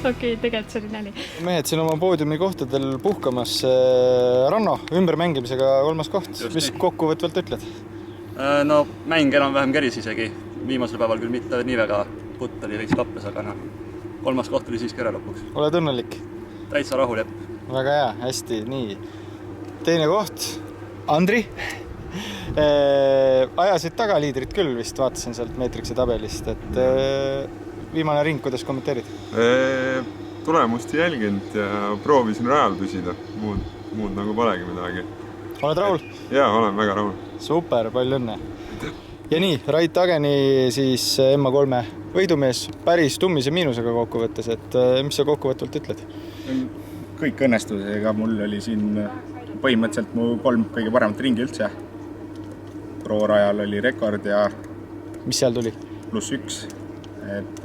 Okei, tegelikult see oli nali. Mehed siin oma poodiumi kohtadel puhkamas. Ranno, ümbermängimisega 3. koht. Mis kokkuvõtvalt ütled? No mäng enam-vähem käris isegi. Viimasel päeval küll mitte nii väga putt oli veits lappes, aga 3. koht oli siiski ära lõpuks. Oled õnnelik? Täitsa rahulepp. Väga hea, hästi, nii. Teine koht, Andri. Ajasid taga liidrit küll vist, vaatasin sealt meetrikse tabelist, et viimane ring, kuidas kommenteerid? Tulemust ei jälginud ja proovisin rajal püsida, muud nagu polegi midagi. Oled rahul? Jaa, olen väga rahul. Super, palju õnne. Ja nii, Rait Ageni siis M3 võidumees päris tummise miinusega kokkuvõttes, et mis sa kokkuvõtvalt ütled? Kõik õnnestus, ega mul oli siin põhimõtteliselt mu 3 kõige paremat ringi üldse. Pro-rajal oli rekord ja mis seal tuli? +1. Et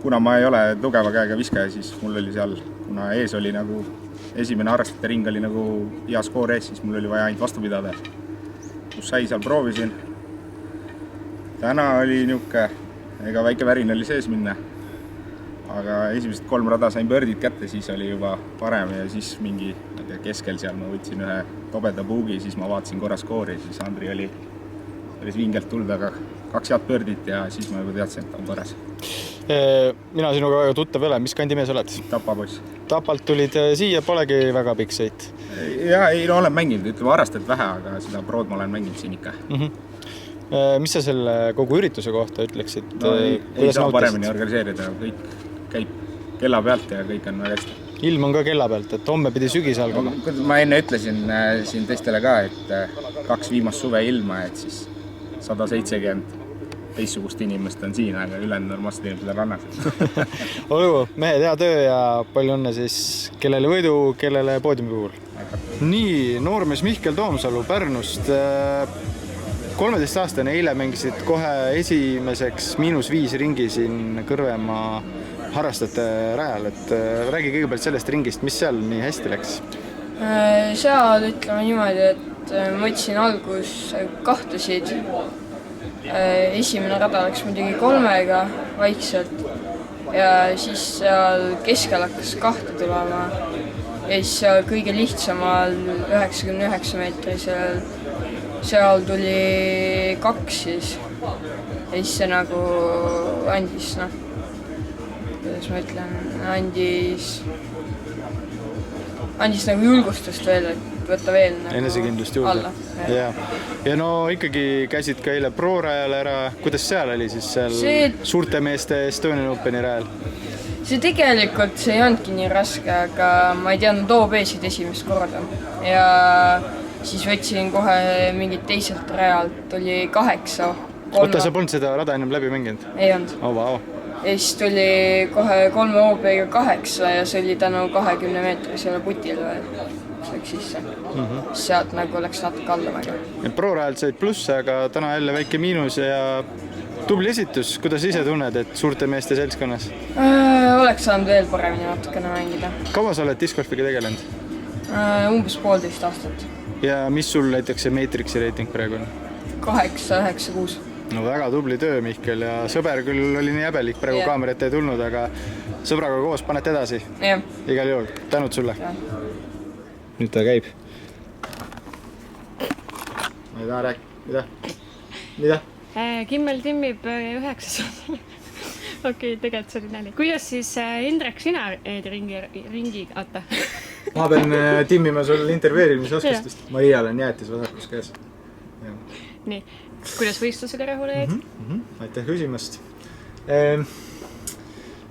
kuna ma ei ole tugeva käega viskaja, siis mul oli seal, kuna ees oli nagu esimene harrastajate ring oli nagu hea skoor ees, siis mul oli vaja ainult vastu pidada. Kus sai seal proovisin. Täna oli niuke, ega väike värin oli sees minna. Aga esimesed 3 rada sain birdid kätte, siis oli juba parem ja siis mingi keskel seal ma võtsin ühe tobeda buugi, siis ma vaatasin korra skoori, siis Andri oli päris vingelt tulnud, aga 2 head birdit ja siis ma juba teadsin, et on korras. Mina sinuga väga tuttav ei ole, mis kandi mees oled? Tapa poiss. Tapalt tulid siia, polegi väga pikk sõit. Ja ei, no olen mänginud, ütleme harrastajat vähe, aga seda prood ma olen mänginud siin ikka. Mis sa selle kogu ürituse kohta ütleksid? No, ei saa paremini organiseerida, kõik käib kella pealt ja kõik on väga hästi. Ilm on ka kella pealt, et homme pidi sügis algama. Ma enne ütlesin siin teistele ka, et 2 viimast suve ilma, et siis 170 teissugust inimest on siin, aga ülejäänud normaalsed inimesed on rannas. Olgu, mehed, hea töö ja palju õnne siis kellele võidu, kellele poodiumi puhul. Nii, noormees Mihkel Toomsalu Pärnust. 13-aastane eile mängisid kohe esimeseks -5 ringi siin Kõrvemaa harrastajate rajal, et räägi kõigepealt sellest ringist, mis seal nii hästi läks? Seal ütleme niimoodi, et ma võtsin algus kahtasid. Esimene rada läks muidugi 3-ga vaikselt ja siis seal keskel hakkas 2 tulema ja siis seal kõige lihtsamal 99 meetrisel seal tuli 2 siis ja siis see nagu andis, kuidas ma ütlen, andis nagu julgustust veel, et võtta veel nagu enesekindlust juurde. Alla. Ja no ikkagi käisid ka eile pro-rajal ära. Kuidas seal oli siis seal suurte meeste Estonian Openi rajal? See tegelikult see ei andki nii raske, aga ma ei teadnud OB-sid esimest korda. Ja siis võtsin kohe mingit teiselt rajalt, oli 8. Oota, sa polnud seda rada ennem läbi mänginud? Ei olnud. Vau. Ja siis tuli kohe 3 OB-ga 8 ja see oli tänu 20 meetrisele putile veel. See läks sisse. Sealt nagu läks natuke allamaga. Pro-rajalt said plusse, aga täna jälle väike miinus ja tubli esitus. Kuidas ise tunned, et suurte meeste seltskonnas? Oleks saanud veel paremini natukene mängida. Kaua sa oled discgolfiga tegelenud? Umbes 1,5 aastat. Ja mis sul näiteks see Matrixi reiting praegu on? 8, 9, 6. No väga tubli töö, Mihkel, ja sõber küll oli nii häbelik, praegu kaamerat ei tulnud, aga sõbraga koos panete edasi. Igal juhul, tänud sulle. Nüüd ta käib. Ma ei taha rääkida. Mida? Kimmel timmib 9. Okei, tegelikult see oli nali. Kuidas siis Indrek sina ringi oota? Ma pean timmima sul intervjueerimisoskustest. Marial on jäätis vasakus käes. Nii, kuidas võistlusega rahule jäid? Aitäh küsimast.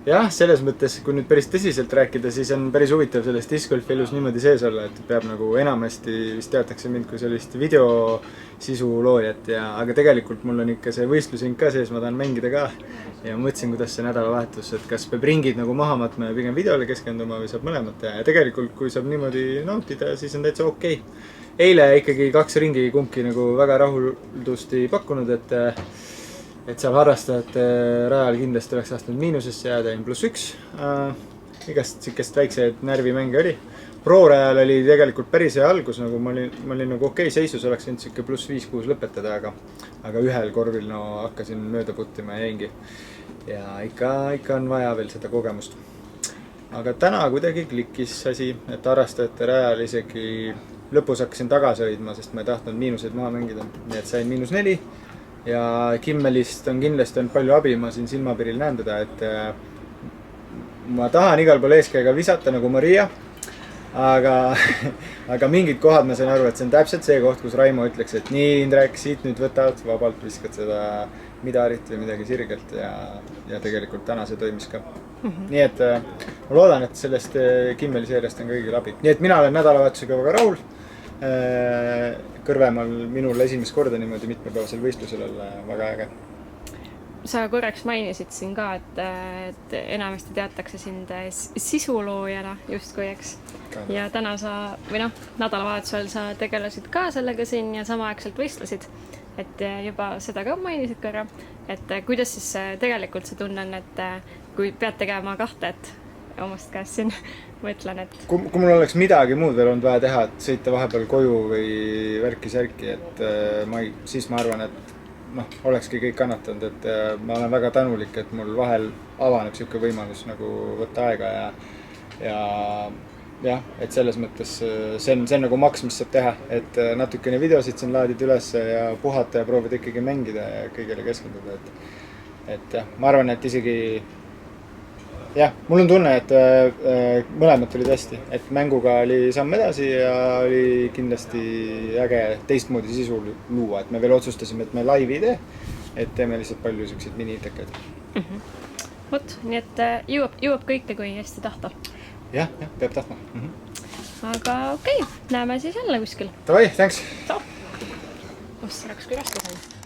Jah, selles mõttes, kui nüüd päris tõsiselt rääkida, siis on päris huvitav sellest discgolfi elus niimoodi sees olla, et peab nagu enamasti vist teatakse mind kui sellist videosisu loojat, aga tegelikult mul on ikka see võistlusing ka sees, ma tahan mängida ka ja mõtlesin, kuidas see nädalavahetus, et kas peab ringid nagu maha matma ja pigem videole keskenduma või saab mõlemat ja tegelikult kui saab niimoodi nautida, siis on täitsa okei. Eile ikkagi 2 ringi kumbki nagu väga rahuldust ei pakkunud, et seal harrastajate rajal kindlasti oleks tahtnud miinusesse jääda, +1. Igast sikest väikseid närvimänge oli. Pro-rajal oli tegelikult päris hea algus, nagu ma olin nagu okei seisus, oleks võinud siuke +5-6 lõpetada, aga ühel korvil hakkasin mööda puttima ja jäingi. Ja ikka on vaja veel seda kogemust. aga täna kuidagi klikkis asi, et harrastajate rajal isegi lõpus hakkasin tagasi hoidma, sest ma ei tahtnud miinuseid maha mängida. Nii et sain -4 ja Kimmelist on kindlasti olnud palju abi, ma siin silmapiiril näen teda, et ma tahan igal pool eeskäega visata nagu Maria, aga mingid kohad ma sain aru, et see on täpselt see koht, kus Raimo ütleks, et nii, Indrek, siit nüüd võtad, vabalt viskad seda midarit või midagi sirgelt ja tegelikult täna see toimis ka. Nii et ma loodan, et sellest Kimmeli seeriast on kõigil abi. Nii et mina olen nädalavahetusega väga rahul. Kõrvemaal minul esimest korda niimoodi mitmepäevasel võistlusel olla väga äge. Sa korraks mainisid siin ka, et enamasti teatakse sind sisuloojana justkui, eks. Ja täna sa, või nädalavahetusel sa tegelesid ka sellega siin ja samaaegselt võistlesid. Et juba seda ka mainisid korra. Et kuidas siis tegelikult see tunne on, et kui pead tegema 2, et omast käest siin mõtlen, et... Kui mul oleks midagi muud veel olnud vaja teha, et sõita vahepeal koju või värki-särki, et siis ma arvan, et olekski kõik kannatanud, et ma olen väga tänulik, et mul vahel avaneb siuke võimalus nagu võtta aega ja et selles mõttes see on nagu maks, mis saab teha, et natukene videosid siin laadid üles ja puhata ja proovida ikkagi mängida ja kõigele keskenduda, et jah, ma arvan, et isegi jah, mul on tunne, et mõlemad tulid hästi, et mänguga oli samm edasi ja oli kindlasti äge teistmoodi sisu luua, et me veel otsustasime, et me live ei tee, et teeme lihtsalt palju selliseid mini-itekaid. Vot, nii et jõuab kõike, kui hästi tahta. Jah, peab tahtma. Aga okei, näeme siis jälle kuskil. Davai, thanks! Tšau! Ossa, läks küll raske sain.